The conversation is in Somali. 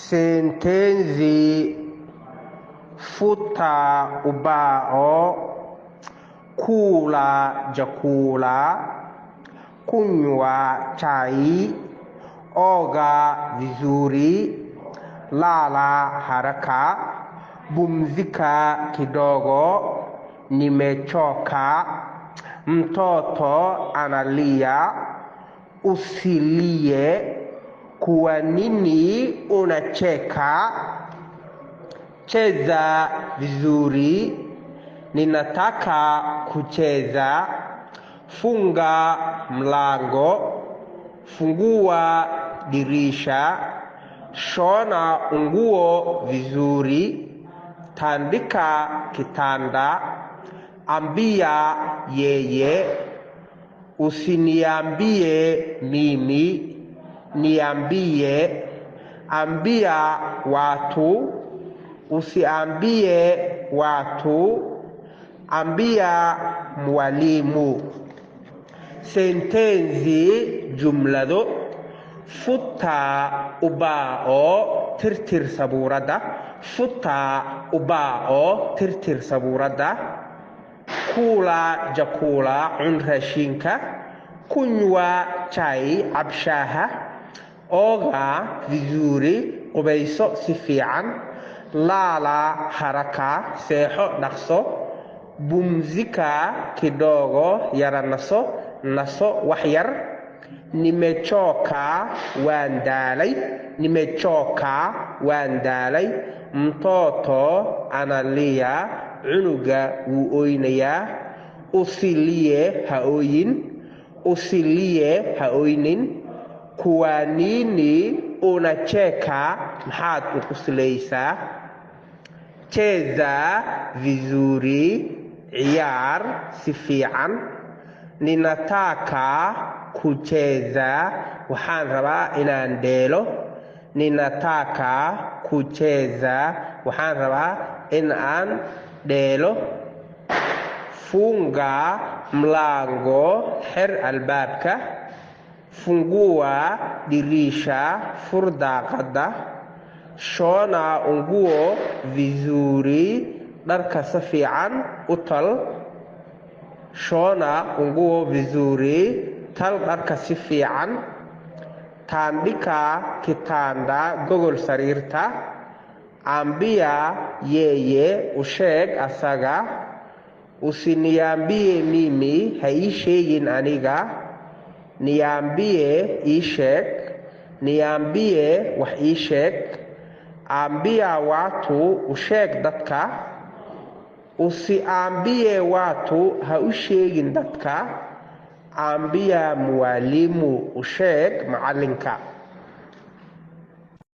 Sentenzi futa ubao, kula chakula, kunywa chai, oga vizuri, lala haraka, pumzika kidogo, nimechoka, mtoto analia, usilie, kwa nini unacheka, cheza vizuri, ninataka kucheza, funga mlango, fungua dirisha, shona nguo vizuri, tandika kitanda, ambia yeye, usiniambie mimi, niambie, ambia watu, usiambie watu, ambia mwalimu. Sentenzi jumlado futa ubao tirtir saburada, futa ubao tirtir saburada, kula chakula rashinka, kunywa chai abshaha, oga vizuri qubayso si fiican, lala haraka seexo dhaqso, pumzika kidogo yara naso wax yar, nimechoka waan daalay, mtoto analia cunuga wuu oynayaa, usilie ha oynin, kwa nini unacheka maxaad u qoslaysaa, cheza vizuri, ciyaar si fiican, ninataka kucheza waxaan rabaa inaan dheelo, ninataka kucheza waxaan rabaa in aan dheelo, funga mlango xir albaabka, fungua dirisha fur daaqada, shona nguo vizuri dharka si fiican u tal, shona nguo vizuri tal dharka si fiican, tandika kitanda gogol sariirta, ambia yeye usheeg asaga, usiniambie mimi ha ii sheegin aniga, niambie ii sheeg, niambie wax ii sheeg, ambia watu usheeg dadka, usiambie watu ha u sheegin dadka, ambia mwalimu usheeg macalinka.